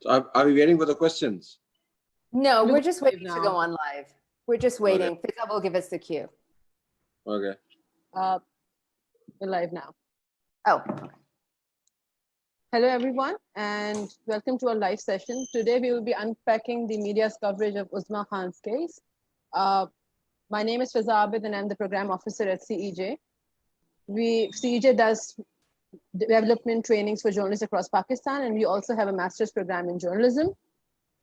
So are we waiting for the questions? No, we're just waiting now. to go on live. We're just waiting. Okay. Fiza will give us the cue. Okay. We're live now. Oh, okay. Hello, everyone, and welcome to our live session. Today, we will be unpacking the media's coverage of Uzma Khan's case. My name is Fiza Abid, and I'm the program officer at CEJ. CEJ does development trainings for journalists across Pakistan, and we also have a master's program in journalism.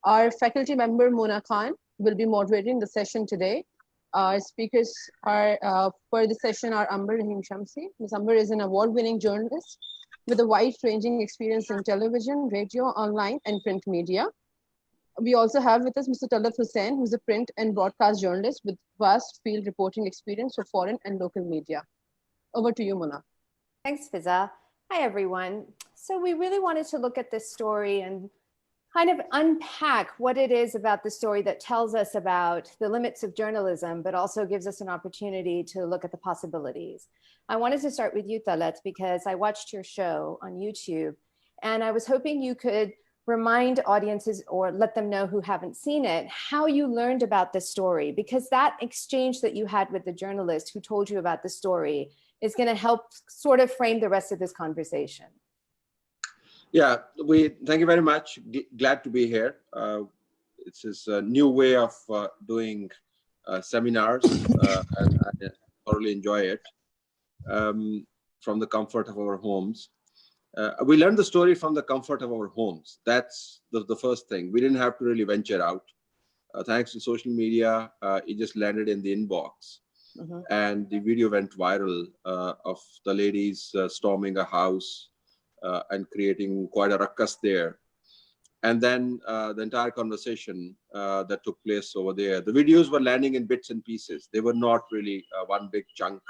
Our faculty member, Mona Khan, will be moderating the session today. Our speakers are, for the session, are Amber Rahim Shamsi. Ms. Amber is an award-winning journalist with a wide-ranging experience in television, radio, online, and print media. We also have with us Mr. Talat Hussain, who's a print and broadcast journalist with vast field reporting experience for foreign and local media. Over to you, Mona. Thanks, Fiza. Hi, everyone. So we really wanted to look at this story and kind of unpack what it is about the story that tells us about the limits of journalism, but also gives us an opportunity to look at the possibilities. I wanted to start with you, Talat, because I watched your show on YouTube, and I was hoping you could remind audiences or let them know who haven't seen it, how you learned about this story, because that exchange that you had with the journalist who told you about the story is going to help sort of frame the rest of this conversation. Yeah, thank you very much. Glad to be here. It's this new way of doing seminars, and I thoroughly enjoy it from the comfort of our homes. We learned the story from the comfort of our homes. That's the first thing. We didn't have to really venture out. Thanks to social media, it just landed in the inbox. Mm-hmm. And the video went viral of the ladies storming a house and creating quite a ruckus there. And then the entire conversation that took place over there, the videos were landing in bits and pieces. They were not really one big chunk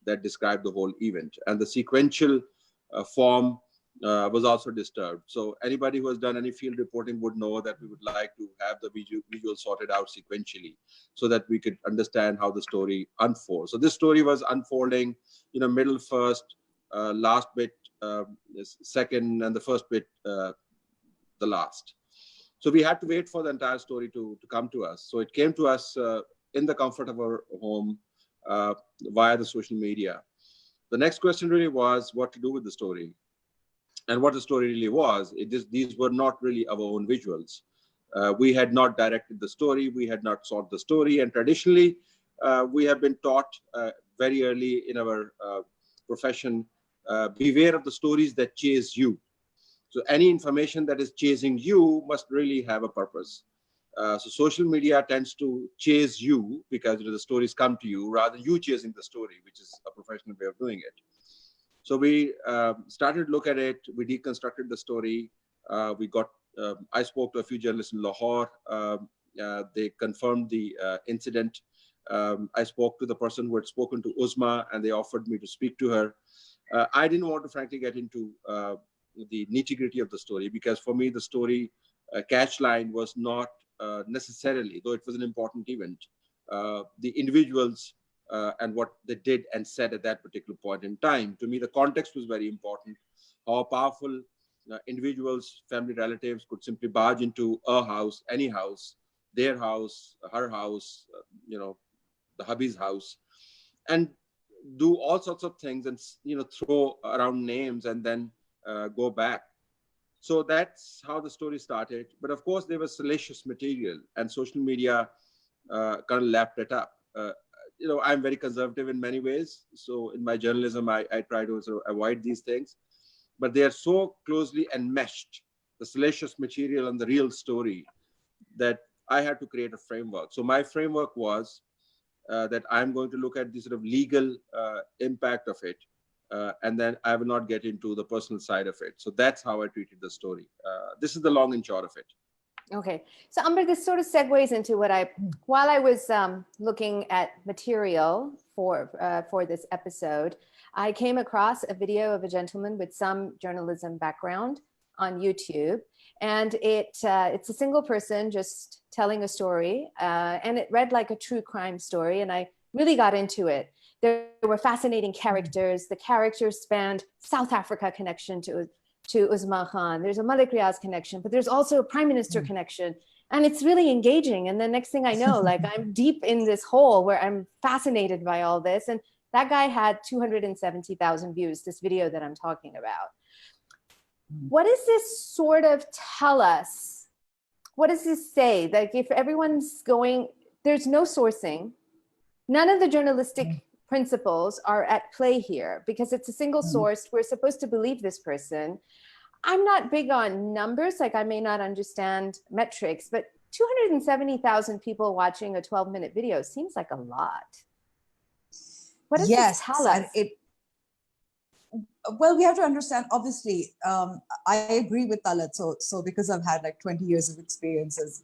that described the whole event. And the sequential form was also disturbed. So anybody who has done any field reporting would know that we would like to have the visual sorted out sequentially so that we could understand how the story unfolds. So this story was unfolding, middle first, last bit second, and the first bit the last. So we had to wait for the entire story to come to us. So it came to us in the comfort of our home via the social media. The next question really was what to do with the story. And what the story really was, these were not really our own visuals. We had not directed the story. We had not sought the story. And traditionally, we have been taught very early in our profession, beware of the stories that chase you. So any information that is chasing you must really have a purpose. So social media tends to chase you because the stories come to you rather than you chasing the story, which is a professional way of doing it. So we started to look at it. We deconstructed the story. I spoke to a few journalists in Lahore. They confirmed the incident. I spoke to the person who had spoken to Uzma, and they offered me to speak to her. I didn't want to, frankly, get into the nitty-gritty of the story because for me, the story catch line was not necessarily, though it was an important event, the individuals and what they did and said at that particular point in time. To me, the context was very important. How powerful individuals, family relatives could simply barge into a house, any house, their house, her house, the hubby's house, and do all sorts of things and throw around names and then go back. So that's how the story started. But of course, there was salacious material, and social media kind of lapped it up. I'm very conservative in many ways. So in my journalism, I try to sort of avoid these things. But they are so closely enmeshed, the salacious material and the real story, that I had to create a framework. So my framework was that I'm going to look at the sort of legal impact of it. And then I will not get into the personal side of it. So that's how I treated the story. This is the long and short of it. Okay. So Amber, this sort of segues into while I was looking at material for this episode, I came across a video of a gentleman with some journalism background on YouTube. And it's a single person just telling a story. And it read like a true crime story. And I really got into it. There were fascinating characters. The characters spanned South Africa connection to Uzma Khan. There's a Malik Riaz connection, but there's also a prime minister connection. And it's really engaging. And the next thing I know, like I'm deep in this hole where I'm fascinated by all this. And that guy had 270,000 views, this video that I'm talking about. What does this sort of tell us? What does this say? Like if everyone's going, there's no sourcing, none of the journalistic principles are at play here because it's a single source. We're supposed to believe this person. I'm not big on numbers, like I may not understand metrics, but 270,000 people watching a 12-minute video seems like a lot. What does this tell us? Well, we have to understand, obviously, I agree with Talat. So because I've had like 20 years of experience as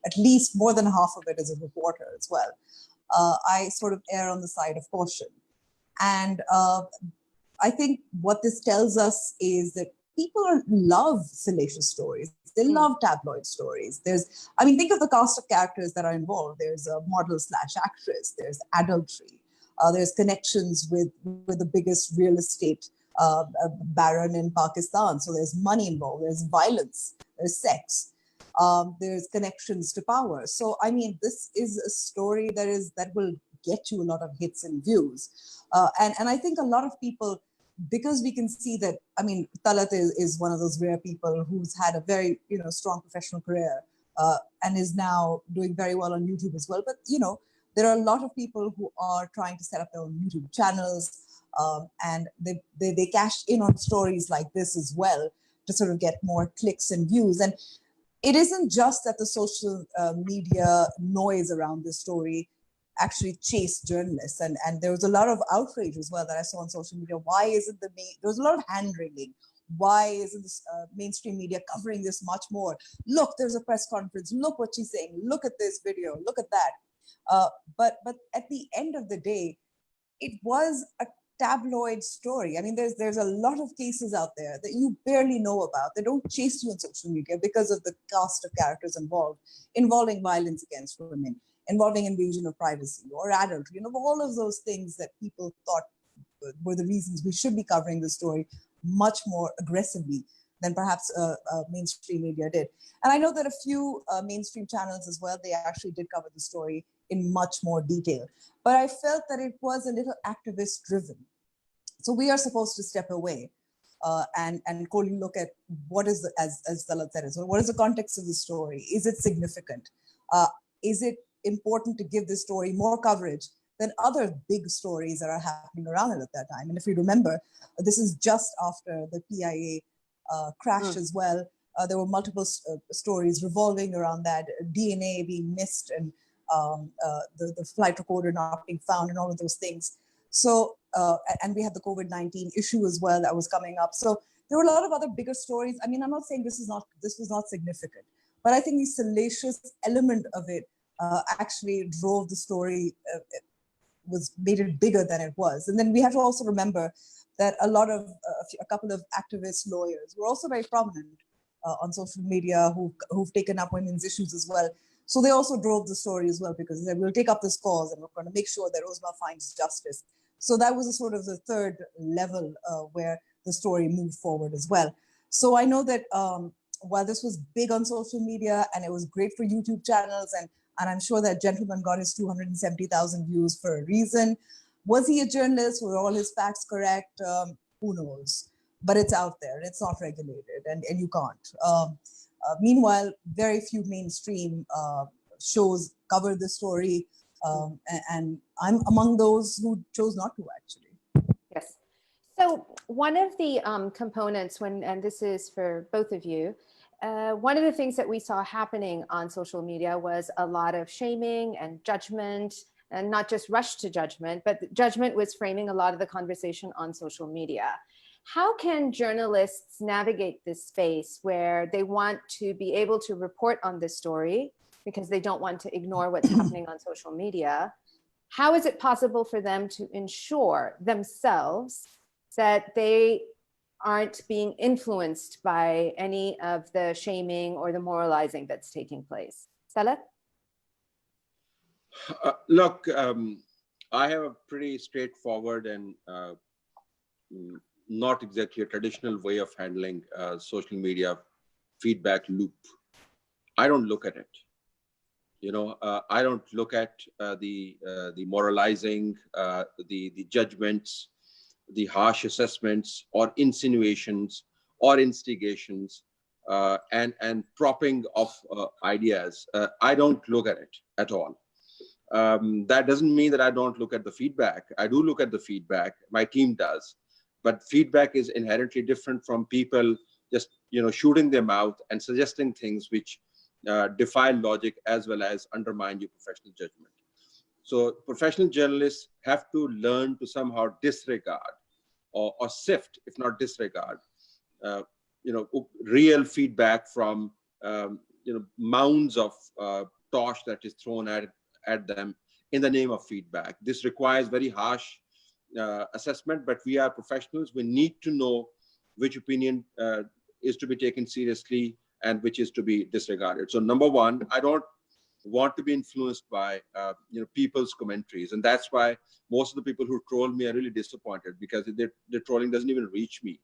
at least more than half of it as a reporter as well, I sort of err on the side of caution. And I think what this tells us is that people love salacious stories. They love tabloid stories. Think of the cast of characters that are involved. There's a model/actress. There's adultery. There's connections with the biggest real estate baron in Pakistan. So there's money involved. There's violence. There's sex. There's connections to power. So this is a story that will get you a lot of hits and views. And I think a lot of people, because we can see that, Talat is one of those rare people who's had a very, strong professional career and is now doing very well on YouTube as well. But, there are a lot of people who are trying to set up their own YouTube channels and they cash in on stories like this as well to sort of get more clicks and views. And it isn't just that the social media noise around this story actually chased journalists. And there was a lot of outrage as well that I saw on social media. Why isn't there was a lot of hand-wringing. Why isn't this mainstream media covering this much more? Look, there's a press conference. Look what she's saying. Look at this video. Look at that. But at the end of the day, it was a tabloid story. There's a lot of cases out there that you barely know about. They don't chase you on social media because of the cast of characters involved, involving violence against women, involving invasion of privacy or adultery, all of those things that people thought were the reasons we should be covering the story much more aggressively than perhaps mainstream media did. And I know that a few mainstream channels as well, they actually did cover the story in much more detail. But I felt that it was a little activist driven. So we are supposed to step away and coldly look at what is, as Talat said, what is the context of the story? Is it significant? Is it important to give this story more coverage than other big stories that are happening around it at that time? And if you remember, this is just after the PIA crashed as well. There were multiple stories revolving around that, DNA being missed and the flight recorder not being found and all of those things. So, and we had the COVID-19 issue as well that was coming up. So there were a lot of other bigger stories. I'm not saying this was not significant, but I think the salacious element of it actually drove the story, made it bigger than it was. And then we have to also remember that a couple of activist lawyers were also very prominent on social media who've taken up women's issues as well. So they also drove the story as well because they said, we'll take up this cause and we're going to make sure that Uzma finds justice. So that was a sort of the third level where the story moved forward as well. So I know that while this was big on social media and it was great for YouTube channels, and I'm sure that gentleman got his 270,000 views for a reason. Was he a journalist? Were all his facts correct? Who knows? But it's out there. It's not regulated and you can't. Meanwhile, very few mainstream shows cover the story. And I'm among those who chose not to, actually. Yes. So one of the components and this is for both of you, one of the things that we saw happening on social media was a lot of shaming and judgment, and not just rush to judgment, but judgment was framing a lot of the conversation on social media. How can journalists navigate this space where they want to be able to report on this story because they don't want to ignore what's happening on social media? How is it possible for them to ensure themselves that they aren't being influenced by any of the shaming or the moralizing that's taking place? Talat? Look, I have a pretty straightforward and not exactly a traditional way of handling social media feedback loop. I don't look at it. I don't look at the moralizing, the judgments, the harsh assessments, or insinuations, or instigations, and propping of ideas. I don't look at it at all. That doesn't mean that I don't look at the feedback. I do look at the feedback. My team does, but feedback is inherently different from people just shooting their mouth and suggesting things which defy logic as well as undermine your professional judgment. So professional journalists have to learn to somehow disregard or sift, if not disregard, uh, real feedback from mounds of tosh that is thrown at them in the name of feedback. This requires very harsh assessment, but we are professionals. We need to know which opinion is to be taken seriously and which is to be disregarded. So number one, I don't want to be influenced by people's commentaries, and that's why most of the people who troll me are really disappointed, because the trolling doesn't even reach me.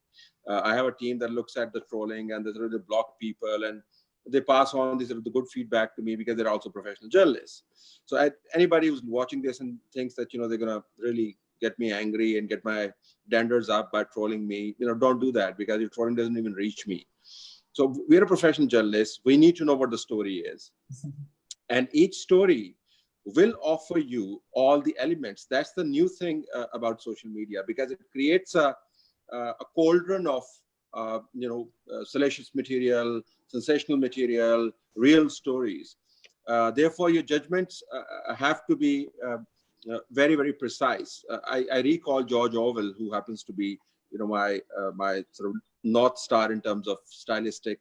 I have a team that looks at the trolling and they block people, and they pass on the good feedback to me because they're also professional journalists. So anybody who's watching this and thinks that they're gonna really get me angry and get my danders up by trolling me, don't do that, because your trolling doesn't even reach me. So we're a professional journalist. We need to know what the story is. And each story will offer you all the elements. That's the new thing about social media, because it creates a cauldron of salacious material, sensational material, real stories. Therefore, your judgments have to be very, very precise. I recall George Orwell, who happens to be my sort of North Star in terms of stylistic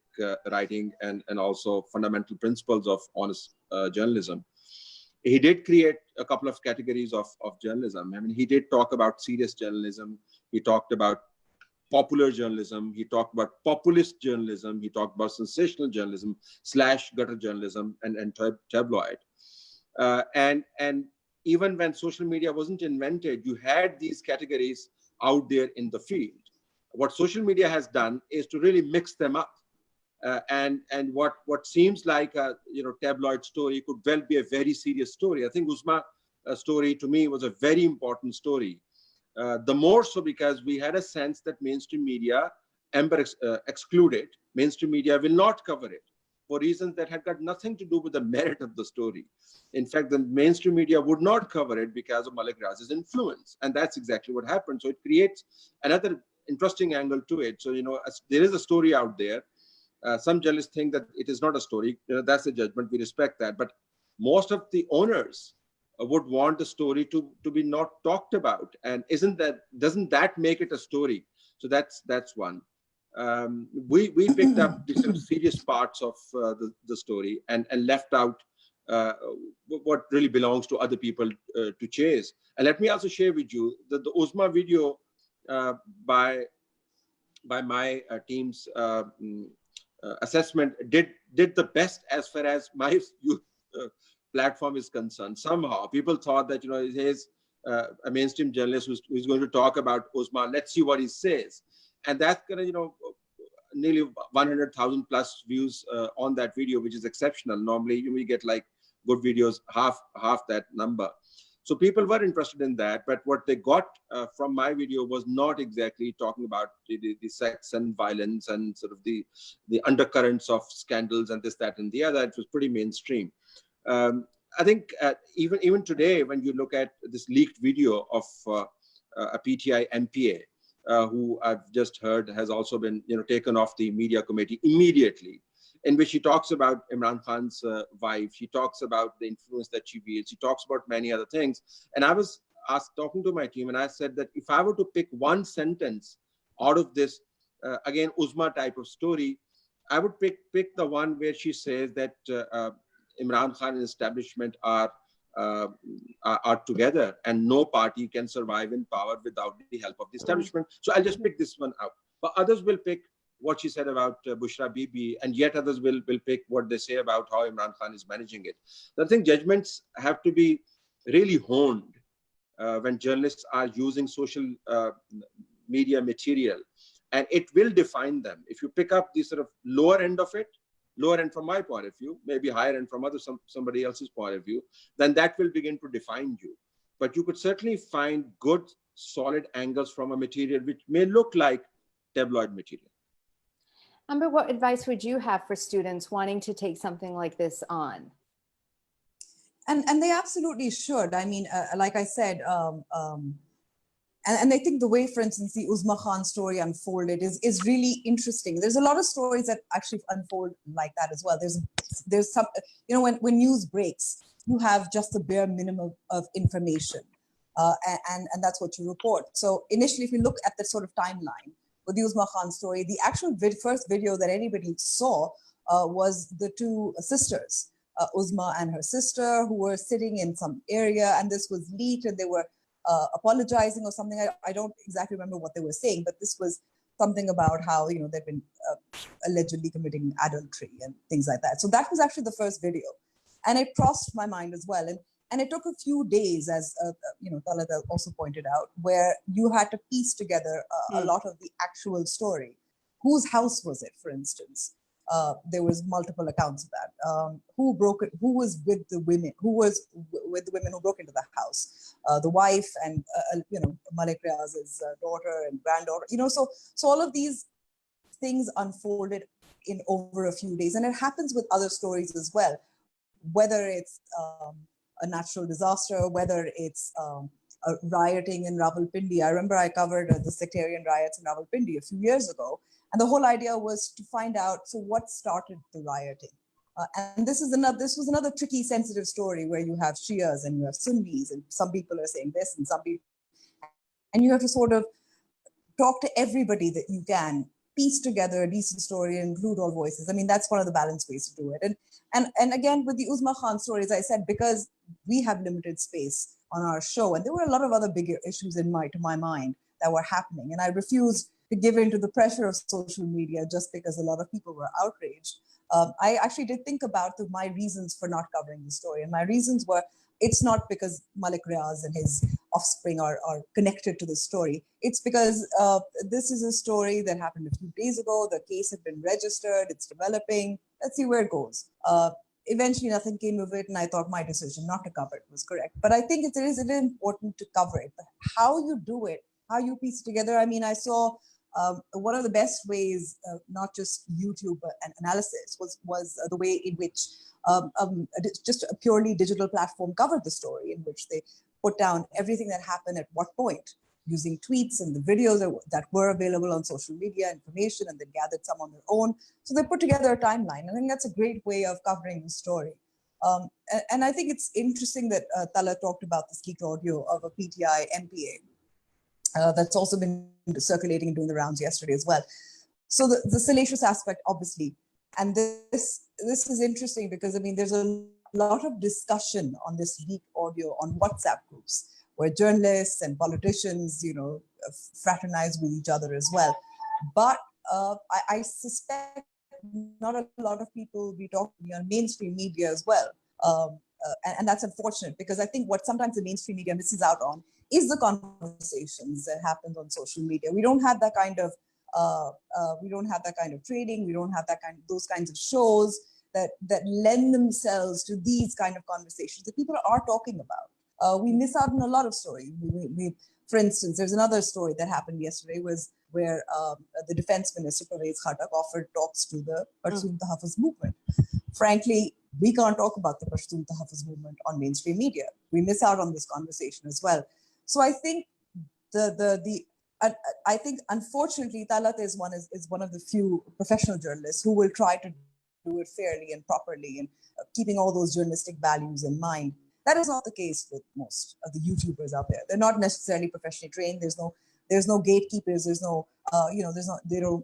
writing and also fundamental principles of honest journalism. He did create a couple of categories of journalism. I mean, he did talk about serious journalism. He talked about popular journalism. He talked about populist journalism. He talked about sensational journalism / gutter journalism and tabloid. And even when social media wasn't invented, you had these categories out there in the field. What social media has done is to really mix them up. And what seems like a tabloid story could well be a very serious story. I think Uzma story to me was a very important story. The more so because we had a sense that mainstream media, Amber excluded, mainstream media will not cover it for reasons that had got nothing to do with the merit of the story. In fact, the mainstream media would not cover it because of Malik Raz's influence. And that's exactly what happened. So it creates another interesting angle to it. So, there is a story out there. Some journalists think that it is not a story. That's a judgment. We respect that. But most of the owners would want the story to be not talked about. And doesn't that make it a story? So that's one. We picked up the sort of serious parts of the story and left out what really belongs to other people to chase. And let me also share with you that the Uzma video by my team's assessment did the best as far as my platform is concerned. Somehow people thought that here's a mainstream journalist who's going to talk about Uzma. Let's see what he says, and that's gonna nearly 100,000 plus views on that video, which is exceptional. Normally we get like good videos half that number. So people were interested in that, but what they got from my video was not exactly talking about the sex and violence and sort of the undercurrents of scandals and this, that, and the other. It was pretty mainstream. I think even today, when you look at this leaked video of a PTI MPA, who I've just heard has also been taken off the media committee immediately, in which he talks about Imran Khan's wife. He talks about the influence that she wields. He talks about many other things. And I was talking to my team, and I said that if I were to pick one sentence out of this, again, Uzma type of story, I would pick the one where she says that Imran Khan and establishment are together, and no party can survive in power without the help of the establishment. So I'll just pick this one out. But others will pick what she said about Bushra Bibi, and yet others will pick what they say about how Imran Khan is managing it. So I think judgments have to be really honed when journalists are using social media material, and it will define them. If you pick up the sort of lower end of it, lower end from my point of view, maybe higher end from somebody else's point of view, then that will begin to define you. But you could certainly find good, solid angles from a material which may look like tabloid material. Amber, what advice would you have for students wanting to take something like this on? And they absolutely should. I mean, like I said, and I think the way, for instance, the Uzma Khan story unfolded is really interesting. There's a lot of stories that actually unfold like that as well. There's some, you know, when news breaks, you have just the bare minimum of information, and that's what you report. So initially, if you look at the sort of timeline with the Uzma Khan story, the actual first video that anybody saw was the two sisters, Uzma and her sister, who were sitting in some area, and this was leaked, and they were apologizing or something. I don't exactly remember what they were saying, but this was something about how, you know, they've been allegedly committing adultery and things like that. So that was actually the first video, and it crossed my mind as well. And it took a few days, as you know, Talat also pointed out, where you had to piece together a lot of the actual story. Whose house was it, for instance? There was multiple accounts of that. Who broke it? Who was with the women? Who was with the women who broke into the house? The wife and you know, Malik Riaz's daughter and granddaughter. You know, so all of these things unfolded in over a few days, and it happens with other stories as well. Whether it's a natural disaster, whether it's rioting in Rawalpindi. I remember I covered the sectarian riots in Rawalpindi a few years ago. And the whole idea was to find out, so what started the rioting? And this was another tricky, sensitive story where you have Shias and you have Sunnis, and some people are saying this and some people, and you have to sort of talk to everybody that you can, piece together a decent story and include all voices. I mean, that's one of the balanced ways to do it. And again, with the Uzma Khan story, as I said, because we have limited space on our show, and there were a lot of other bigger issues to my mind that were happening, and I refused to give in to the pressure of social media just because a lot of people were outraged. I actually did think about my reasons for not covering the story, and my reasons were, it's not because Malik Riaz and his offspring are connected to the story. It's because this is a story that happened a few days ago. The case had been registered. It's developing. Let's see where it goes. Eventually, nothing came of it, and I thought my decision not to cover it was correct. But I think it is important to cover it. But how you do it, how you piece it together. I mean, I saw one of the best ways, not just YouTube and analysis, was the way in which just a purely digital platform covered the story, in which they put down everything that happened at what point, using tweets and the videos that were available on social media, information, and they gathered some on their own. So they put together a timeline. I think that's a great way of covering the story. And I think it's interesting that Tala talked about this leaked audio of a PTI MPA that's also been circulating and doing the rounds yesterday as well. So the salacious aspect, obviously, and this is interesting because, I mean, there's a lot of discussion on this leaked audio on WhatsApp groups where journalists and politicians, you know, fraternize with each other as well. But I suspect not a lot of people will be talking on mainstream media as well. And that's unfortunate, because I think what sometimes the mainstream media misses out on is the conversations that happens on social media. We don't have that kind of training. We don't have those kinds of shows that lend themselves to these kind of conversations that people are talking about. We miss out on a lot of stories. For instance, there's another story that happened yesterday where the defense minister, Pervez Khattak, offered talks to the Pashtun Tahaffuz movement. Frankly, we can't talk about the Pashtun Tahaffuz movement on mainstream media. We miss out on this conversation as well. So I think I think unfortunately Talat is one of the few professional journalists who will try to do it fairly and properly, and keeping all those journalistic values in mind. That is not the case with most of the YouTubers out there. They're not necessarily professionally trained. There's no gatekeepers. There's no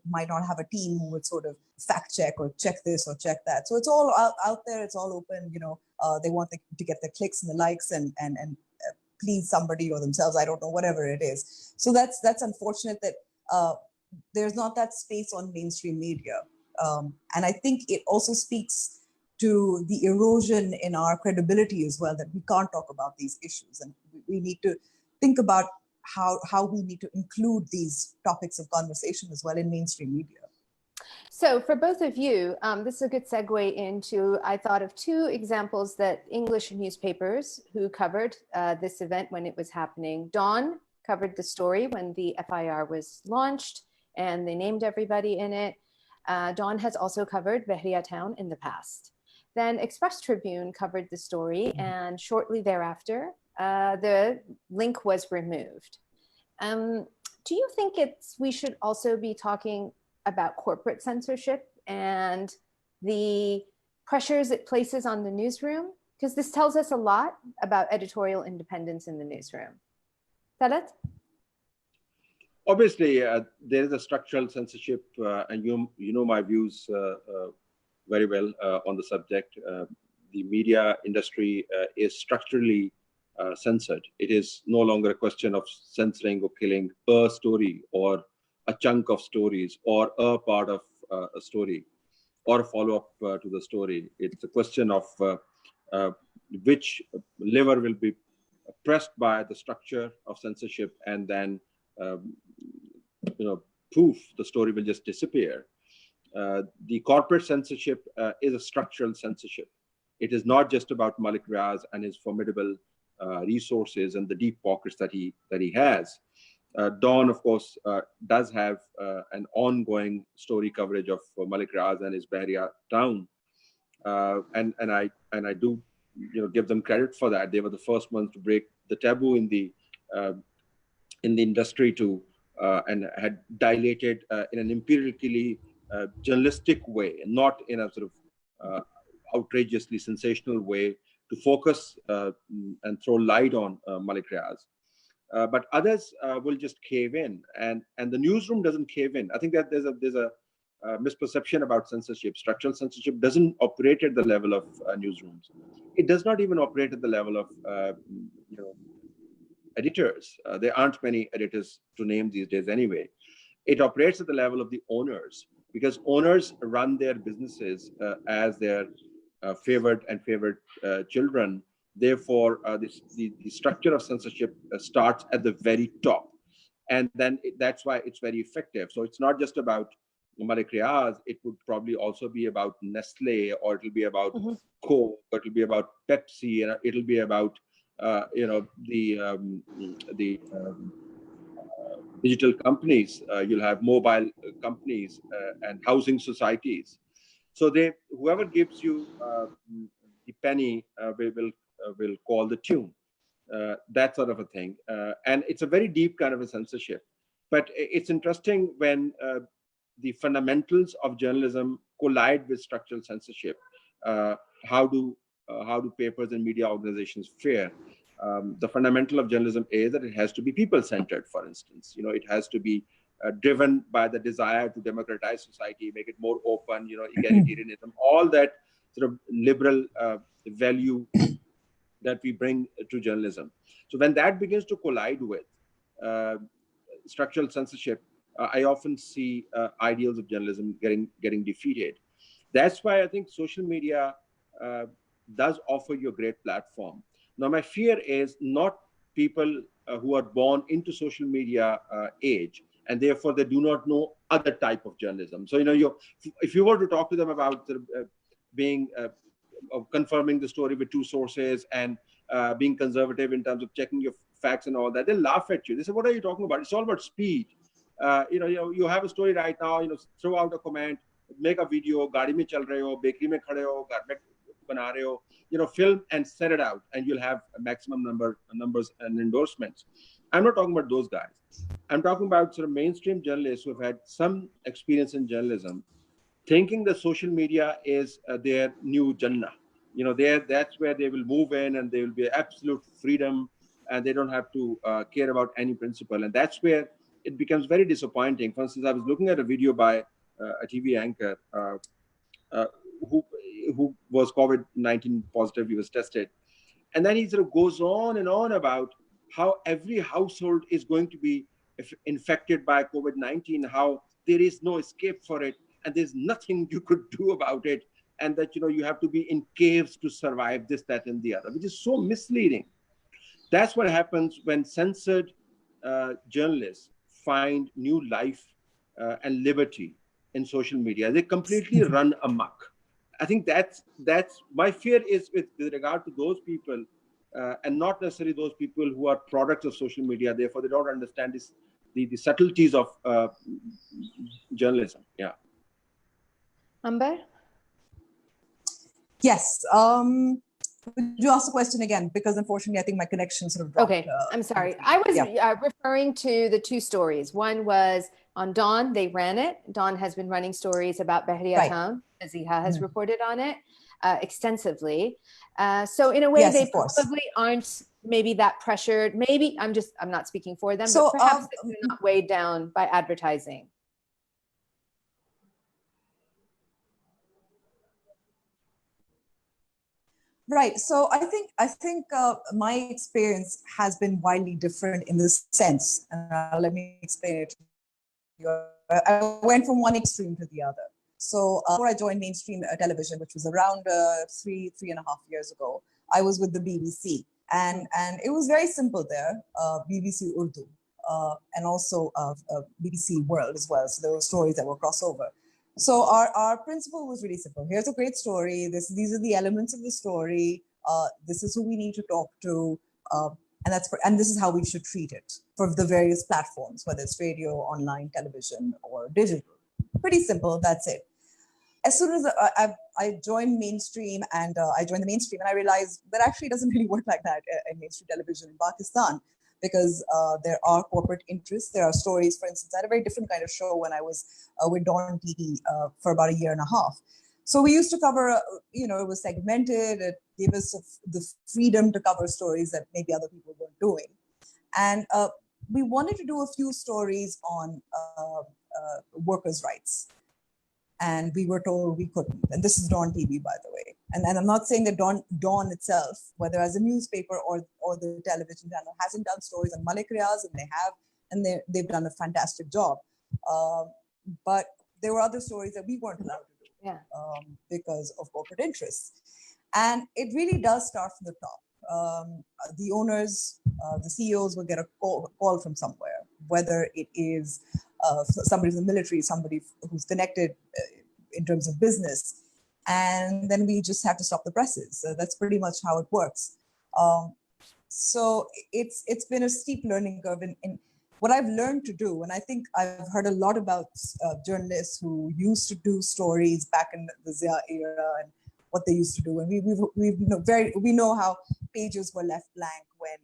might not have a team who would sort of fact check or check this or check that. So it's all out there. It's all open. You know, they want to get the clicks and the likes and please somebody or themselves. I don't know, whatever it is. So that's unfortunate that there's not that space on mainstream media. And I think it also speaks to the erosion in our credibility as well, that we can't talk about these issues. And we need to think about how we need to include these topics of conversation as well in mainstream media. So for both of you, this is a good segue into, I thought of two examples that English newspapers who covered this event when it was happening. Dawn covered the story when the FIR was launched and they named everybody in it. Dawn has also covered Bahria town in the past. Then Express Tribune covered the story, and shortly thereafter, the link was removed. Do you think we should also be talking about corporate censorship and the pressures it places on the newsroom? Because this tells us a lot about editorial independence in the newsroom. Talat? Obviously, there is a structural censorship, and you know my views very well on the subject. The media industry is structurally censored. It is no longer a question of censoring or killing a story or a chunk of stories or a part of a story or a follow-up to the story. It's a question of which lever will be pressed by the structure of censorship, and then poof, the story will just disappear. The corporate censorship is a structural censorship. It is not just about Malik Riaz and his formidable resources and the deep pockets that he has. Dawn, of course, does have an ongoing story coverage of Malik Riaz and his Bahria town, and I do give them credit for that. They were the first ones to break the taboo in the industry and had dilated in an empirically journalistic way, not in a sort of outrageously sensational way, to focus and throw light on Malik Riaz. But others will just cave in, and the newsroom doesn't cave in. I think that there's a misperception about censorship. Structural censorship doesn't operate at the level of newsrooms. It does not even operate at the level of editors. There aren't many editors to name these days anyway. It operates at the level of the owners, because owners run their businesses as their favored children. Therefore, the structure of censorship starts at the very top. And then that's why it's very effective. So it's not just about Malik Riaz. It would probably also be about Nestle, or it'll be about Coke, or it'll be about Pepsi, and it'll be about the digital companies. You'll have mobile companies and housing societies. So whoever gives you the penny will call the tune. That sort of a thing. And it's a very deep kind of a censorship. But it's interesting when the fundamentals of journalism collide with structural censorship. How do papers and media organizations fare? The fundamental of journalism is that it has to be people-centered, for instance. It has to be driven by the desire to democratize society, make it more open, egalitarianism, all that sort of liberal value that we bring to journalism. So when that begins to collide with structural censorship, I often see ideals of journalism getting defeated. That's why I think social media does offer you a great platform. Now, my fear is not people who are born into social media age, and therefore they do not know other type of journalism. So, if you were to talk to them about confirming the story with two sources and being conservative in terms of checking your facts and all that, they'll laugh at you. They say, "What are you talking about? It's all about speed. You have a story right now. Throw out a comment, make a video. Gaadi mein chal rahe ho, bakery mein khade ho, ghar mein bana rahe ho. Film and send it out, and you'll have a maximum numbers and endorsements." I'm not talking about those guys. I'm talking about sort of mainstream journalists who have had some experience in journalism, thinking that social media is their new Jannah. That's where they will move in, and there will be absolute freedom, and they don't have to care about any principle. And that's where it becomes very disappointing. For instance, I was looking at a video by a TV anchor who was COVID-19 positive. He was tested. And then he sort of goes on and on about how every household is going to be infected by COVID-19, how there is no escape for it, and there's nothing you could do about it, and that you have to be in caves to survive this, that, and the other, which is so misleading. That's what happens when censored journalists find new life and liberty in social media. They completely run amok. I think that's my fear is with regard to those people, and not necessarily those people who are products of social media. Therefore, they don't understand the subtleties of journalism. Yeah. Amber? Yes. Would you ask the question again? Because unfortunately, I think my connection sort of dropped. Okay, I'm sorry. I was referring to the two stories. One was on Dawn, they ran it. Dawn has been running stories about Bahriya Town. Aziha has reported on it extensively. So in a way, they probably aren't maybe that pressured. Maybe I'm not speaking for them, but perhaps they're not weighed down by advertising. Right. So I think my experience has been widely different in this sense, and let me explain it. I went from one extreme to the other. So before I joined mainstream television, which was around 3.5 years ago, I was with the BBC, and it was very simple there. BBC Urdu, and also BBC World as well. So there were stories that were crossover. So our principle was really simple. Here's a great story. These are the elements of the story. This is who we need to talk to, and this is how we should treat it for the various platforms, whether it's radio, online, television, or digital. Pretty simple. That's it. As soon as I joined mainstream, and I realized that actually it doesn't really work like that in mainstream television in Pakistan. Because there are corporate interests. There are stories, for instance, I had a very different kind of show when I was with Dawn TV for about 1.5 years. So we used to cover, it was segmented. It gave us the freedom to cover stories that maybe other people weren't doing. And we wanted to do a few stories on workers' rights. And we were told we couldn't. And this is Dawn TV, by the way. And I'm not saying that Dawn itself, whether as a newspaper or the television channel, hasn't done stories on Malik Riaz, and they have, and they've done a fantastic job. But there were other stories that we weren't allowed to do because of corporate interests. And it really does start from the top. The owners, the CEOs will get a call from somewhere, whether it is somebody from the military, somebody who's connected in terms of business. And then we just have to stop the presses. So that's pretty much how it works. So it's been a steep learning curve. In what I've learned to do, and I think I've heard a lot about journalists who used to do stories back in the Zia era and what they used to do. And we know how pages were left blank when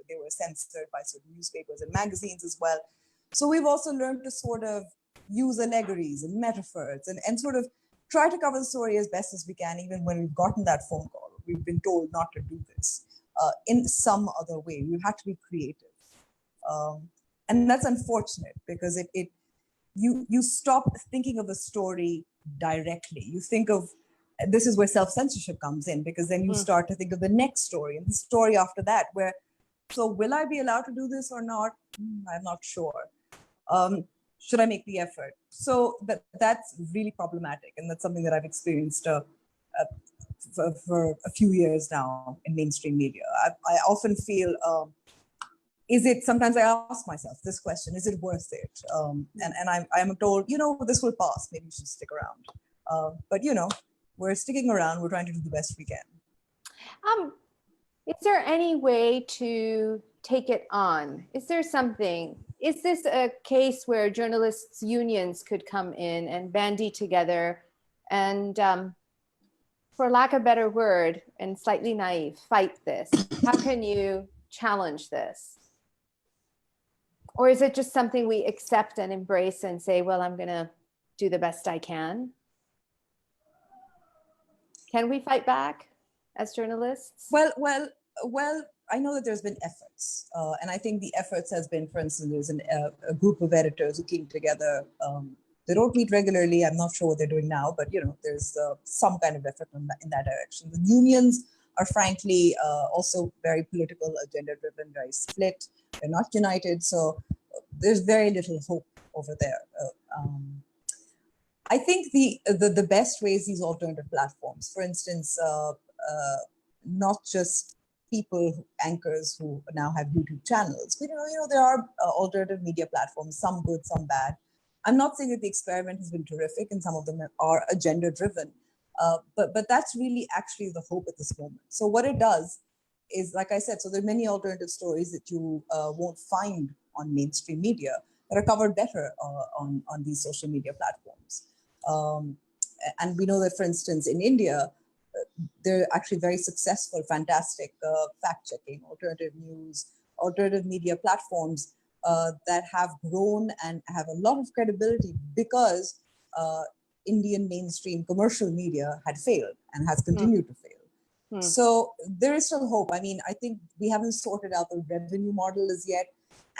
they were censored by certain newspapers and magazines as well. So we've also learned to sort of use allegories and metaphors and sort of try to cover the story as best as we can, even when we've gotten that phone call. We've been told not to do this in some other way. We've had to be creative. And that's unfortunate because you stop thinking of a story directly. You think of, this is where self-censorship comes in, because then you start to think of the next story and the story after that, where, so will I be allowed to do this or not? I'm not sure. Should I make the effort? So that's really problematic. And that's something that I've experienced for a few years now in mainstream media. I often feel, sometimes I ask myself this question, is it worth it? And I'm told, this will pass, maybe you should stick around. But we're sticking around, we're trying to do the best we can. Is there any way to take it on? Is there something? Is this a case where journalists' unions could come in and bandy together and, for lack of a better word, and slightly naive, fight this? How can you challenge this? Or is it just something we accept and embrace and say, well, I'm going to do the best I can? Can we fight back as journalists? Well, I know that there's been efforts, and I think the efforts has been, for instance, there's a group of editors who came together. They don't meet regularly. I'm not sure what they're doing now, but there's some kind of effort in that direction. The unions are frankly also very political, agenda-driven, very split. They're not united, so there's very little hope over there. I think the best way is these alternative platforms. For instance, not just people, anchors who now have YouTube channels. But, there are alternative media platforms, some good, some bad. I'm not saying that the experiment has been terrific and some of them are agenda driven, but that's really actually the hope at this moment. So what it does is, like I said, so there are many alternative stories that you won't find on mainstream media that are covered better on these social media platforms. And we know that, for instance, in India, they're actually very successful, fantastic fact-checking, alternative news, alternative media platforms that have grown and have a lot of credibility because Indian mainstream commercial media had failed and has continued to fail. So there is still hope. I mean, I think we haven't sorted out the revenue model as yet,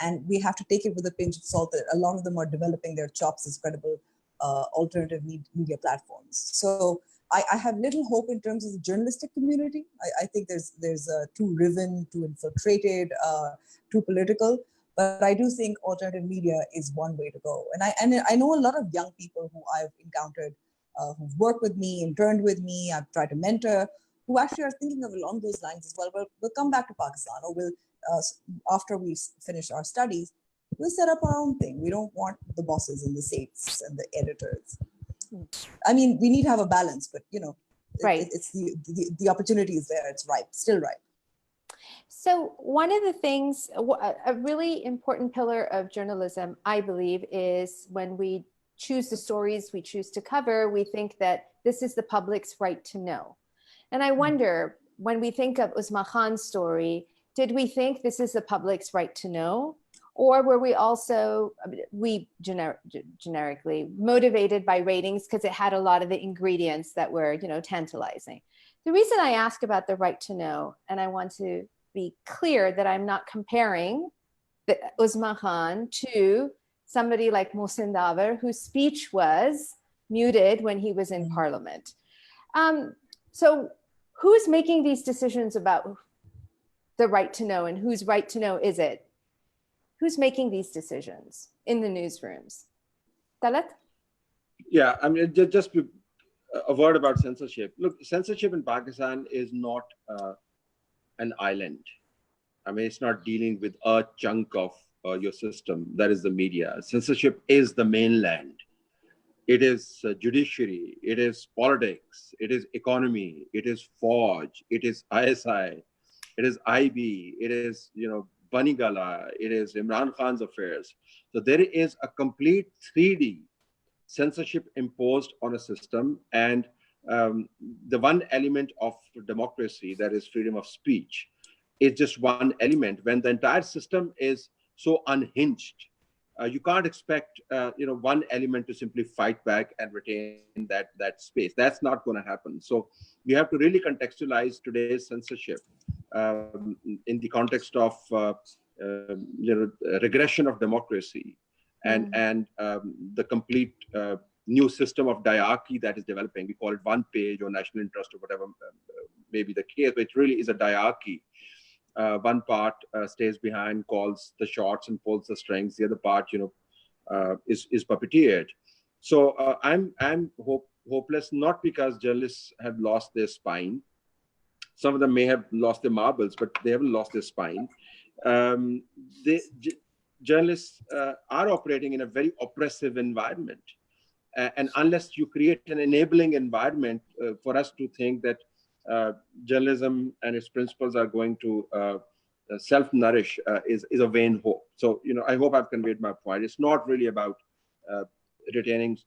and we have to take it with a pinch of salt that a lot of them are developing their chops as credible alternative media platforms. So I have little hope in terms of the journalistic community. I think there's too riven, too infiltrated, too political. But I do think alternative media is one way to go. And I know a lot of young people who I've encountered who've worked with me, interned with me, I've tried to mentor, who actually are thinking of along those lines as well. We'll come back to Pakistan, or we'll after we finish our studies, we'll set up our own thing. We don't want the bosses and the safes and the editors. I mean, we need to have a balance, but Right. It's the opportunity is there. It's ripe, still ripe. So one of the things, a really important pillar of journalism, I believe, is when we choose the stories we choose to cover, we think that this is the public's right to know. And I wonder, when we think of Uzma Khan's story, did we think this is the public's right to know? Or were we also, generically, motivated by ratings because it had a lot of the ingredients that were, tantalizing? The reason I ask about the right to know, and I want to be clear that I'm not comparing Uzma Khan to somebody like Mohsin Davar, whose speech was muted when he was in parliament. So who's making these decisions about the right to know, and whose right to know is it? Who's making these decisions in the newsrooms? Talat? Yeah, I mean, just a word about censorship. Look, censorship in Pakistan is not an island. I mean, it's not dealing with a chunk of your system. That is the media. Censorship is the mainland. It is judiciary. It is politics. It is economy. It is Fauj. It is ISI. It is IB. It is, Banigala. It is Imran Khan's affairs. So there is a complete 3D censorship imposed on a system, and the one element of democracy, that is freedom of speech, is just one element. When the entire system is so unhinged, you can't expect one element to simply fight back and retain that space. That's not going to happen. So you have to really contextualize today's censorship in the context of regression of democracy and the complete new system of diarchy that is developing. We call it one page or national interest or whatever may be the case, but it really is a diarchy. One part stays behind, calls the shots and pulls the strings. The other part, is puppeteered. So I'm hopeless, not because journalists have lost their spine. Some of them may have lost their marbles, but they haven't lost their spine. Journalists are operating in a very oppressive environment. And unless you create an enabling environment for us to think that journalism and its principles are going to self-nourish, is a vain hope. So, I hope I've conveyed my point. It's not really about retaining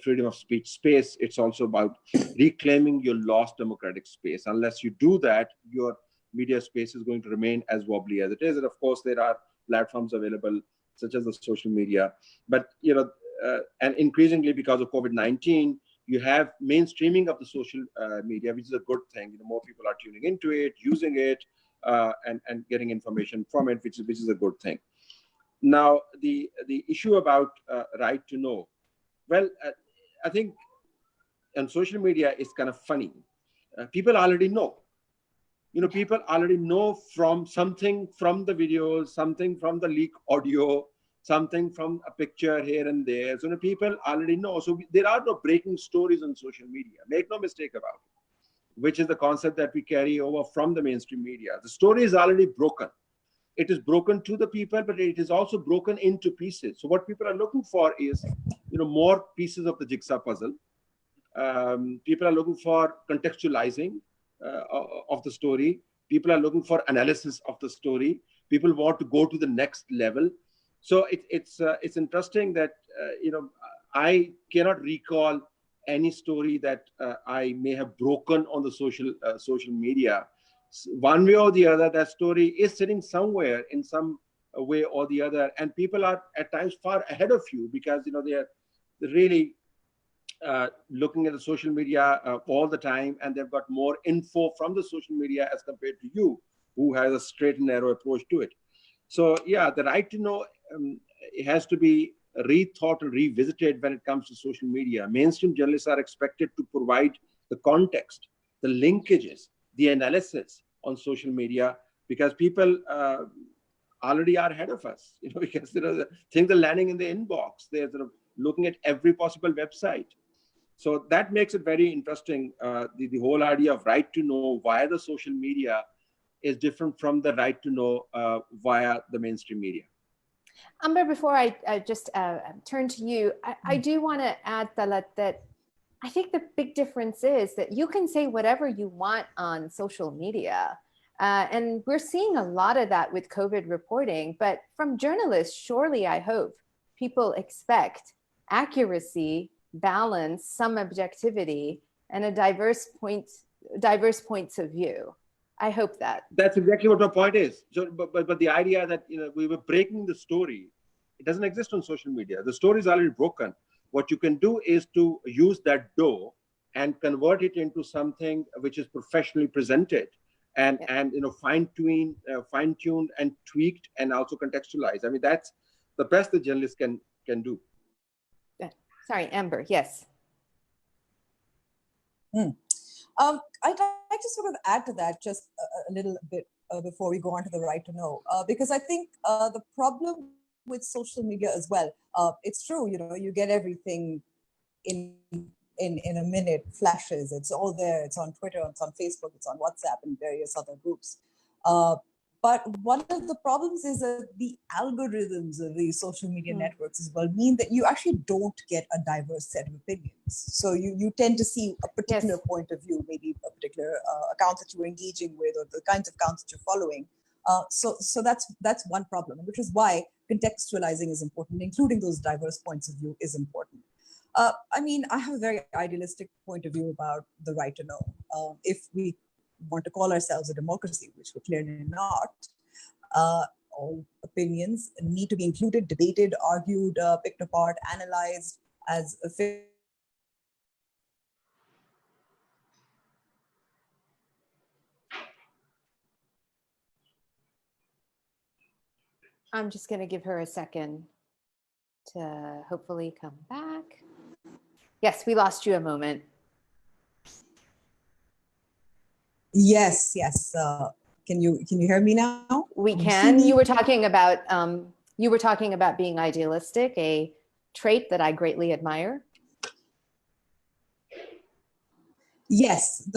freedom of speech space. It's also about reclaiming your lost democratic space. Unless you do that, your media space is going to remain as wobbly as it is. And of course, there are platforms available, such as the social media. But, and increasingly because of COVID-19, you have mainstreaming of the social media, which is a good thing. More people are tuning into it, using it, and getting information from it, which is a good thing. Now, the issue about right to know. Well, I think on social media, it's kind of funny. People already know. People already know from something from the videos, something from the leak audio, something from a picture here and there. So people already know. So there are no breaking stories on social media. Make no mistake about it. which is the concept that we carry over from the mainstream media. The story is already broken. It is broken to the people, but it is also broken into pieces. So what people are looking for is, more pieces of the jigsaw puzzle. People are looking for contextualizing of the story. People are looking for analysis of the story. People want to go to the next level. So it's interesting that I cannot recall any story that I may have broken on the social media. One way or the other, that story is sitting somewhere in some way or the other, and people are at times far ahead of you because they are really looking at the social media all the time, and they've got more info from the social media as compared to you, who has a straight and narrow approach to it. So yeah, the right to know it has to be rethought and revisited when it comes to social media. Mainstream journalists are expected to provide the context, the linkages, the analysis on social media, because people already are ahead of us, because things are landing in the inbox. They're sort of looking at every possible website. So that makes it very interesting. The whole idea of right to know via the social media is different from the right to know via the mainstream media. Amber, before I just turn to you, I do want to add, Talat, that I think the big difference is that you can say whatever you want on social media. And we're seeing a lot of that with COVID reporting. But from journalists, surely I hope people expect accuracy, balance, some objectivity, and a diverse points of view. I hope that. That's exactly what my point is. So, but the idea that we were breaking the story, it doesn't exist on social media. The story is already broken. What you can do is to use that dough and convert it into something which is professionally presented and fine-tuned and tweaked and also contextualized. I mean, that's the best the journalist can do. Sorry, Amber. Yes. I'd like to sort of add to that just a little bit before we go on to the right to know, because I think the problem with social media as well, it's true, you get everything in a minute, flashes. It's all there. It's on Twitter, it's on Facebook, it's on WhatsApp and various other groups. But one of the problems is that the algorithms of these social media networks as well mean that you actually don't get a diverse set of opinions. So you tend to see a particular point of view, maybe a particular account that you're engaging with or the kinds of accounts that you're following. So that's one problem, which is why contextualizing is important, including those diverse points of view is important. I mean, I have a very idealistic point of view about the right to know. If we want to call ourselves a democracy, which we're clearly not, all opinions need to be included, debated, argued, picked apart, analyzed as a I'm just going to give her a second to hopefully come back. Yes, we lost you a moment. Yes. Can you hear me now? We can. You were talking about being idealistic, a trait that I greatly admire. Yes,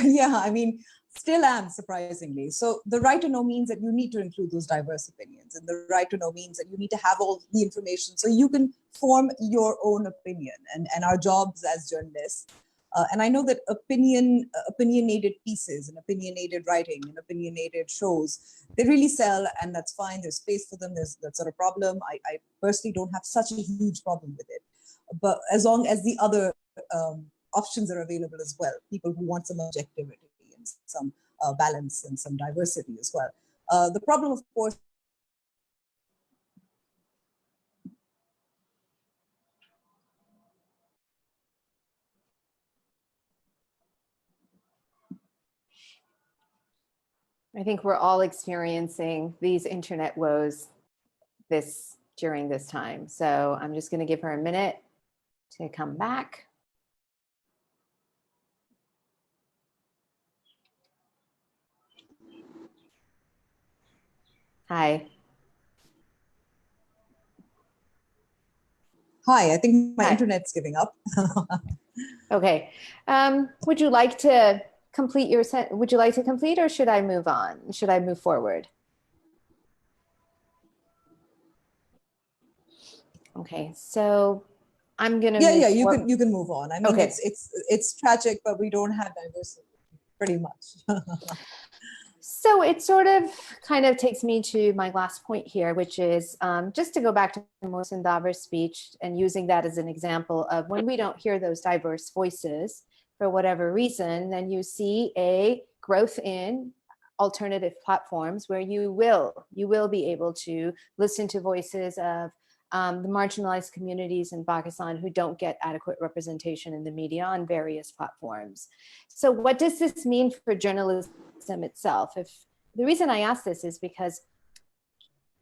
yeah, I mean, still am, surprisingly. So the right to know means that you need to include those diverse opinions, and the right to know means that you need to have all the information so you can form your own opinion. And our jobs as journalists, and I know that opinionated pieces and opinionated writing and opinionated shows, they really sell, and that's fine. There's space for them. That's not a problem. I personally don't have such a huge problem with it. But as long as the other options are available as well, people who want some objectivity and some balance and some diversity as well. The problem, of course, I think we're all experiencing these internet woes during this time. So I'm just going to give her a minute to come back. Hi. Hi, I think my internet's giving up. Okay. Would you like to complete your would you like to complete, or should I move on? Should I move forward? Okay, so I'm gonna Yeah, move yeah, forward. you can move on. I mean, Okay. it's tragic, but we don't have diversity pretty much. So it sort of kind of takes me to my last point here, which is just to go back to Mohsen Daver's speech and using that as an example of when we don't hear those diverse voices for whatever reason, then you see a growth in alternative platforms where you will be able to listen to voices of the marginalized communities in Pakistan who don't get adequate representation in the media on various platforms. So what does this mean for journalism itself? If the reason I ask this is because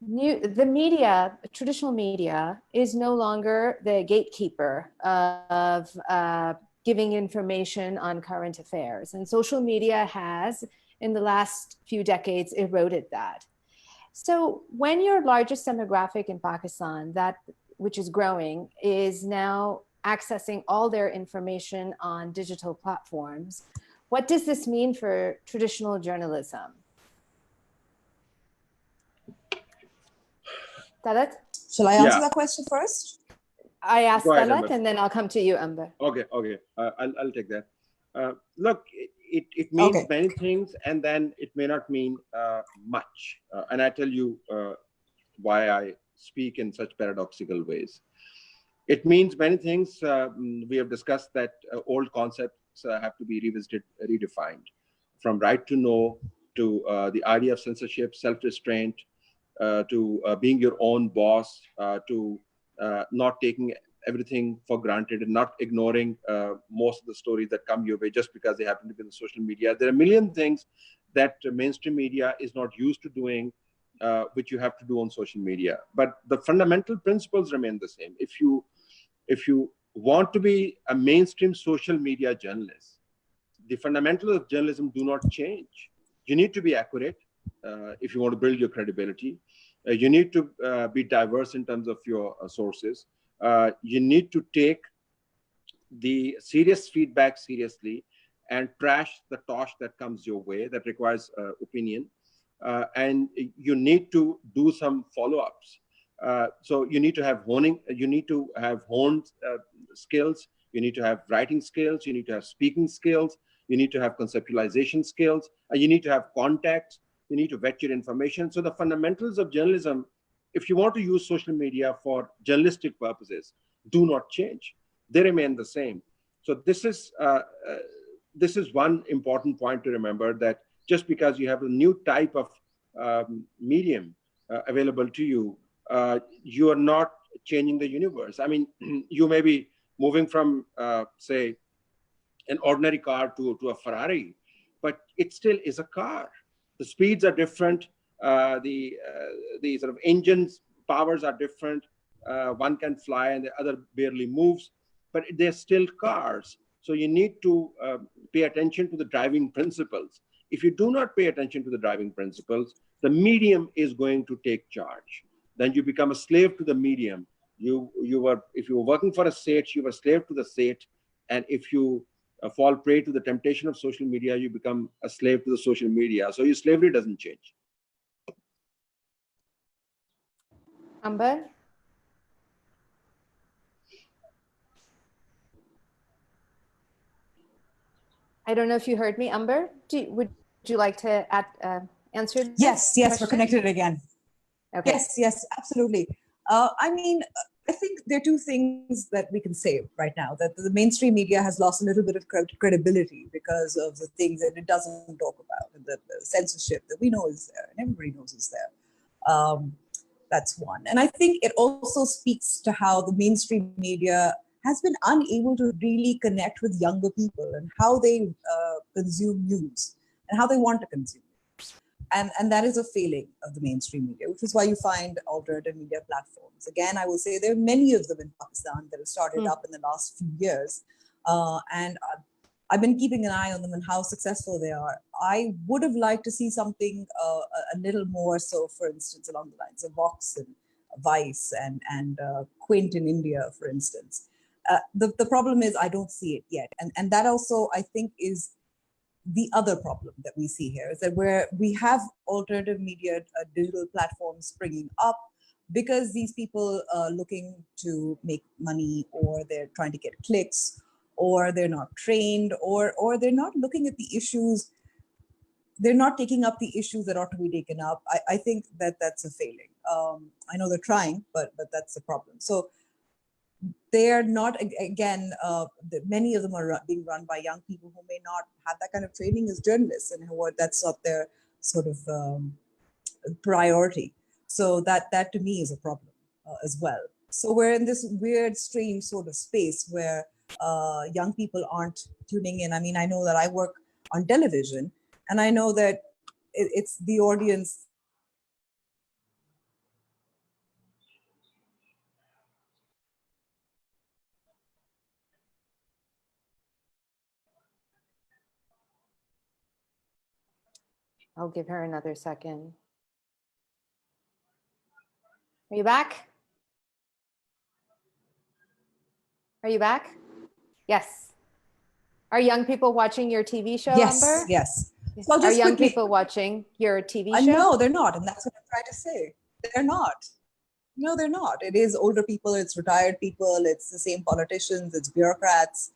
the media, traditional media, is no longer the gatekeeper of giving information on current affairs, and social media has, in the last few decades, eroded that. So when your largest demographic in Pakistan, that which is growing, is now accessing all their information on digital platforms, what does this mean for traditional journalism? Talat? Shall I answer Yeah. that question first? I asked Go ahead, Talat, Amber. and then I'll come to you, Amber. Okay, okay. I'll take that. Look, it means Okay. many things, and then it may not mean much. And I tell you why I speak in such paradoxical ways. It means many things. We have discussed that old concepts have to be revisited, redefined, from right to know to the idea of censorship, self-restraint, to being your own boss, to not taking everything for granted and not ignoring most of the stories that come your way just because they happen to be in the social media. There are a million things that mainstream media is not used to doing, which you have to do on social media. But the fundamental principles remain the same. If you want to be a mainstream social media journalist, the fundamentals of journalism do not change. You need to be accurate if you want to build your credibility. You need to be diverse in terms of your sources. You need to take the serious feedback seriously and trash the tosh that comes your way that requires opinion. And you need to do some follow-ups. So you need to have honed skills. You need to have writing skills. You need to have speaking skills. You need to have conceptualization skills. You need to have contacts. You need to vet your information. So the fundamentals of journalism, if you want to use social media for journalistic purposes, do not change. They remain the same. So this is one important point to remember, that just because you have a new type of medium available to you, you are not changing the universe. I mean, you may be moving from, say, an ordinary car to a Ferrari, but it still is a car. The speeds are different. The sort of engines powers are different. One can fly and the other barely moves, but they're still cars. So you need to pay attention to the driving principles. If you do not pay attention to the driving principles, the medium is going to take charge. Then you become a slave to the medium. If you were working for a state, you were a slave to the state, and if you fall prey to the temptation of social media, you become a slave to the social media. So your slavery doesn't change. Amber? I don't know if you heard me, Amber. Would you like to answer this Yes, yes, question? we're connected again. Okay. Yes, yes, absolutely. I mean, I think there are two things that we can say right now, that the mainstream media has lost a little bit of credibility because of the things that it doesn't talk about, and the censorship that we know is there and everybody knows is there. That's one. And I think it also speaks to how the mainstream media has been unable to really connect with younger people and how they consume news and how they want to consume. And that is a failing of the mainstream media, which is why you find alternative media platforms. Again, I will say there are many of them in Pakistan that have started up in the last few years. And I've been keeping an eye on them and how successful they are. I would have liked to see something a little more so, for instance, along the lines of Vox and Vice and Quint in India, for instance. The problem is I don't see it yet. And that also, I think, is the other problem that we see here, is that where we have alternative media, digital platforms springing up because these people are looking to make money, or they're trying to get clicks, or they're not trained, or they're not looking at the issues. They're not taking up the issues that ought to be taken up. I think that that's a failing. I know they're trying, but that's the problem. So they are not, again, many of them are being run by young people who may not have that kind of training as journalists, and who that's not their sort of priority. So that to me is a problem as well. So we're in this weird, strange sort of space where young people aren't tuning in. I mean, I know that I work on television, and I know that it's the audience. I'll give her another second. Are you back? Are you back? Yes. Are young people watching your TV show, Yes, Amber? yes. So Are young people watching your TV show? No, they're not. And that's what I'm trying to say. They're not. No, they're not. It is older people, it's retired people, it's the same politicians, it's bureaucrats,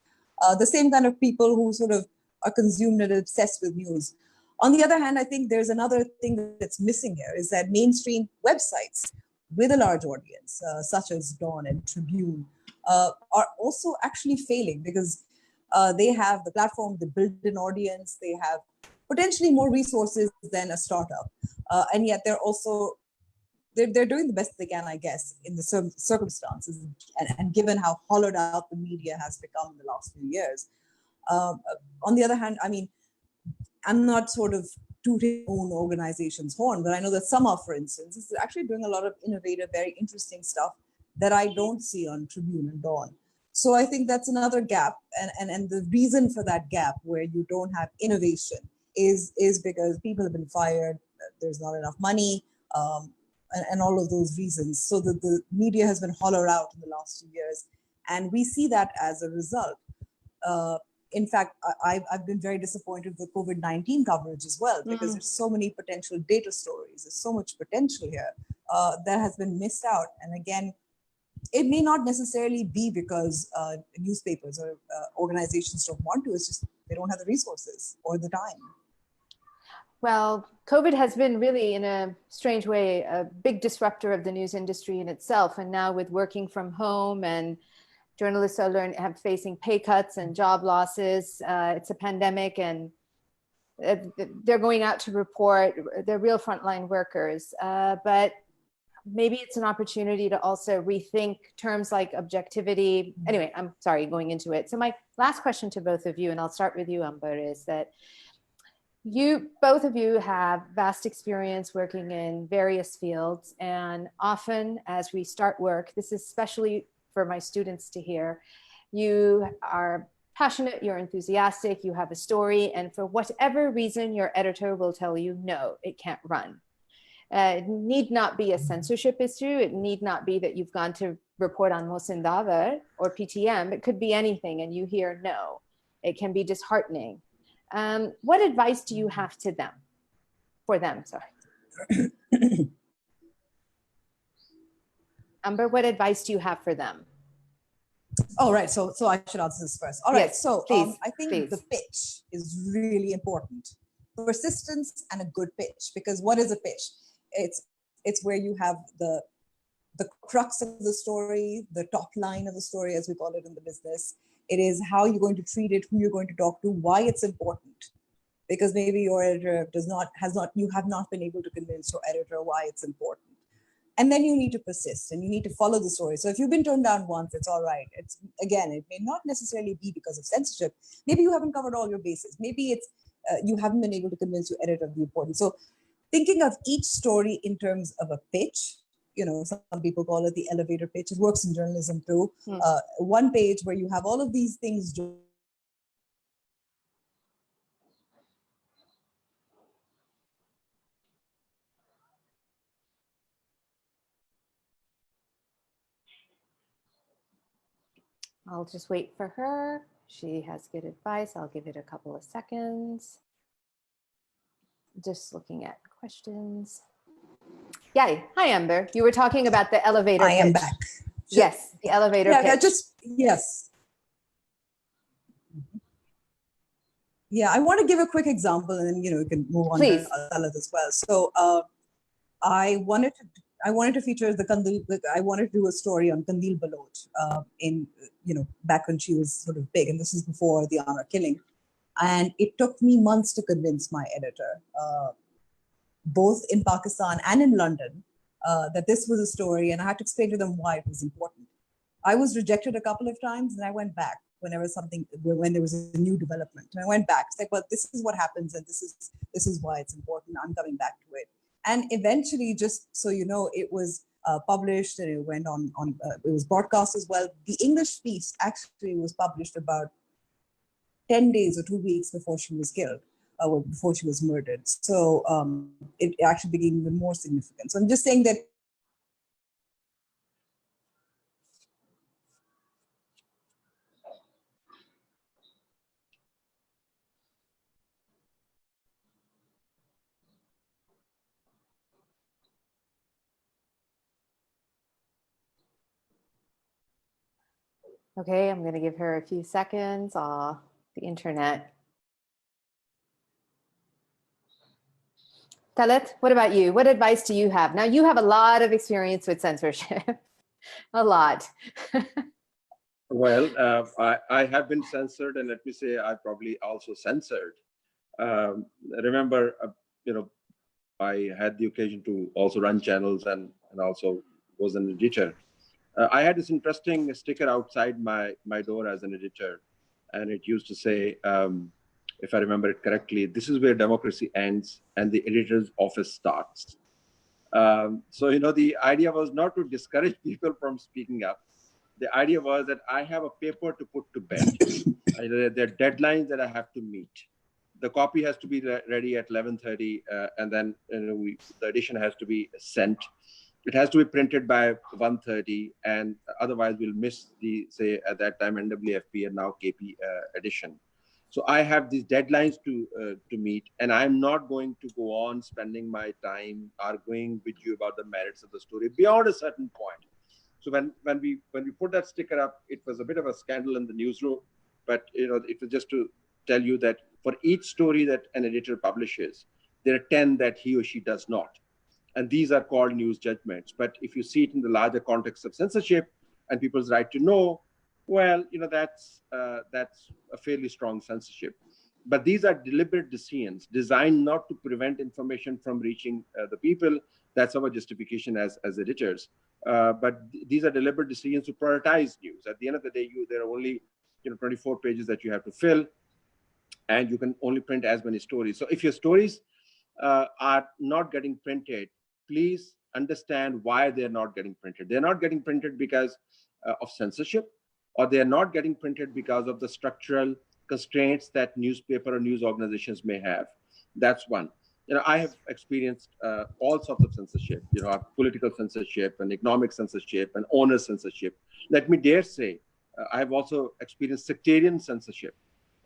the same kind of people who sort of are consumed and obsessed with news. On the other hand, I think there's another thing that's missing here, is that mainstream websites with a large audience, such as Dawn and Tribune, are also actually failing because they have the platform, they build an audience, they have potentially more resources than a startup. And yet they're doing the best they can, I guess, in the circumstances, and given how hollowed out the media has become in the last few years. On the other hand, I mean, I'm not sort of tooting own organization's horn, but I know that Sama, for instance, is actually doing a lot of innovative, very interesting stuff that I don't see on Tribune and Dawn. So I think that's another gap, and the reason for that gap, where you don't have innovation, is because people have been fired, there's not enough money, and all of those reasons. So the media has been hollowed out in the last 2 years, and we see that as a result. In fact, I've been very disappointed with COVID-19 coverage as well, because there's so many potential data stories. There's so much potential here that has been missed out. And again, it may not necessarily be because newspapers or organizations don't want to. It's just they don't have the resources or the time. Well, COVID has been really, in a strange way, a big disruptor of the news industry in itself. And now with working from home, and journalists are facing pay cuts and job losses, it's a pandemic, and they're going out to report. They're real frontline workers. But maybe it's an opportunity to also rethink terms like objectivity. Anyway, I'm sorry, going into it. So my last question to both of you, and I'll start with you, Amber, is that both of you have vast experience working in various fields. And often as we start work, this is especially for my students to hear, you are passionate, you're enthusiastic, you have a story, and for whatever reason, your editor will tell you, no, it can't run. It need not be a censorship issue. It need not be that you've gone to report on Mohsin Davar or PTM. It could be anything, and you hear no. It can be disheartening. What advice do you have for them? Sorry. Amber, what advice do you have for them? Oh, right. So I should answer this first. All right. Yes, so please, I think the pitch is really important. Persistence and a good pitch, because what is a pitch? It's where you have the crux of the story, the top line of the story, as we call it in the business. It is how you're going to treat it, who you're going to talk to, why it's important. Because maybe your editor you have not been able to convince your editor why it's important. And then you need to persist and you need to follow the story. So if you've been turned down once, it's all right. It may not necessarily be because of censorship. Maybe you haven't covered all your bases. Maybe it's you haven't been able to convince your editor of the importance. So thinking of each story in terms of a pitch, some people call it the elevator pitch. It works in journalism too. One page where you have all of these things. I'll just wait for her. She has good advice. I'll give it a couple of seconds. Just looking at questions. Yeah. Hi, Amber. You were talking about the elevator I am pitch. back. Yes, the elevator Yeah, pitch. yes. Yeah, I want to give a quick example, and then you can move on Please. to Talat as well. So I wanted to feature the Kandil. I wanted to do a story on Kandil Balot in back when she was sort of big, and this is before the Anna killing. And it took me months to convince my editor, both in Pakistan and in London, that this was a story, and I had to explain to them why it was important. I was rejected a couple of times, and I went back when there was a new development. And I went back. It's like, well, this is what happens, and this is why it's important. I'm coming back to it. And eventually, just so you know, it was published, and it went on. It was broadcast as well. The English piece actually was published about 10 days or 2 weeks before she was killed, before she was murdered. So it actually became even more significant. So I'm just saying that. Okay, I'm going to give her a few seconds. The internet. Talit, what about you? What advice do you have? Now, you have a lot of experience with censorship. A lot. Well, I have been censored, and let me say I probably also censored. Remember, I had the occasion to also run channels and also was an editor. I had this interesting sticker outside my door as an editor, and it used to say, if I remember it correctly, this is where democracy ends and the editor's office starts. So, the idea was not to discourage people from speaking up. The idea was that I have a paper to put to bed. There are deadlines that I have to meet. The copy has to be ready at 11:30, and then the edition has to be sent. It has to be printed by 1:30, and otherwise we'll miss the, say, at that time, NWFP and now KP edition. So I have these deadlines to meet, and I'm not going to go on spending my time arguing with you about the merits of the story beyond a certain point. So when we put that sticker up, it was a bit of a scandal in the newsroom, but it was just to tell you that for each story that an editor publishes, there are 10 that he or she does not. And these are called news judgments. But if you see it in the larger context of censorship and people's right to know, well, that's a fairly strong censorship. But these are deliberate decisions designed not to prevent information from reaching the people. That's our justification as editors. But these are deliberate decisions to prioritize news. At the end of the day, there are only 24 pages that you have to fill, and you can only print as many stories. So if your stories are not getting printed, please understand why they're not getting printed. They're not getting printed because of censorship, or they're not getting printed because of the structural constraints that newspaper or news organizations may have. That's one. I have experienced all sorts of censorship, political censorship and economic censorship and owner censorship. Let me dare say, I have also experienced sectarian censorship.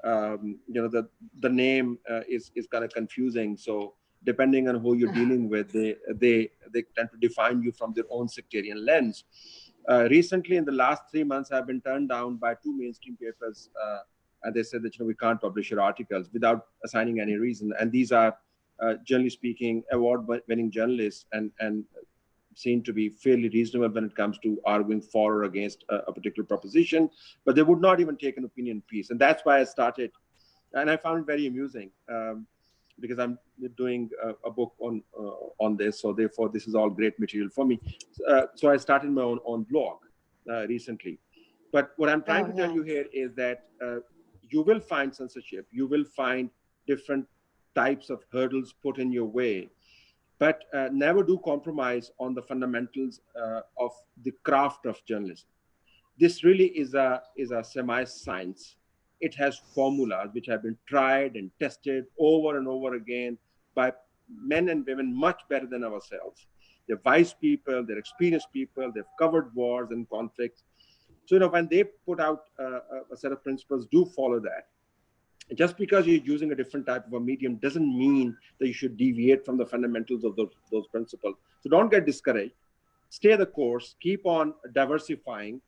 The name is kind of confusing. So depending on who you're dealing with, they tend to define you from their own sectarian lens. Recently, in the last 3 months, I've been turned down by 2 mainstream papers, and they said that we can't publish your articles without assigning any reason. And these are, generally speaking, award-winning journalists and seen to be fairly reasonable when it comes to arguing for or against a particular proposition, but they would not even take an opinion piece. And that's why I started, and I found it very amusing, because I'm doing a book on this, so therefore this is all great material for me. So I started my own blog recently. But what I'm trying to tell you here is that you will find censorship, you will find different types of hurdles put in your way, but never do compromise on the fundamentals of the craft of journalism. This really is a semi-science. It has formulas which have been tried and tested over and over again by men and women much better than ourselves. They're wise people, they're experienced people, they've covered wars and conflicts. So, when they put out a set of principles, do follow that. Just because you're using a different type of a medium doesn't mean that you should deviate from the fundamentals of those principles. So don't get discouraged. Stay the course. Keep on diversifying.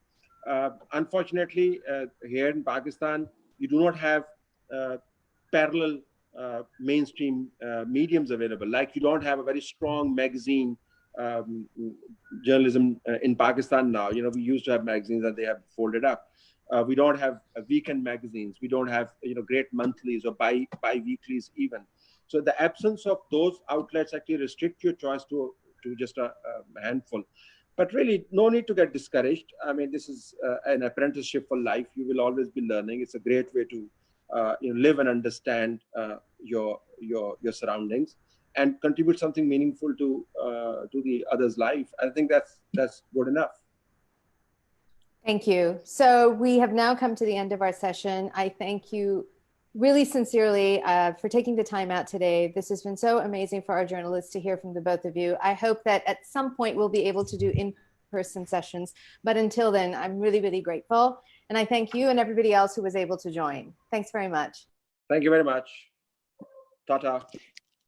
Unfortunately, here in Pakistan, you do not have parallel mainstream mediums available. Like you don't have a very strong magazine um, journalism in Pakistan now. We used to have magazines and they have folded up. We don't have weekend magazines. We don't have great monthlies or bi-weeklies even. So the absence of those outlets actually restrict your choice to just a handful. But really, no need to get discouraged. I mean, this is an apprenticeship for life. You will always be learning. It's a great way to live and understand your surroundings and contribute something meaningful to the other's life. I think that's good enough. Thank you. So we have now come to the end of our session. I thank you really sincerely for taking the time out today. This has been so amazing for our journalists to hear from the both of you. I hope that at some point we'll be able to do in-person sessions, but until then, I'm really, really grateful. And I thank you and everybody else who was able to join. Thanks very much. Thank you very much. Ta-ta.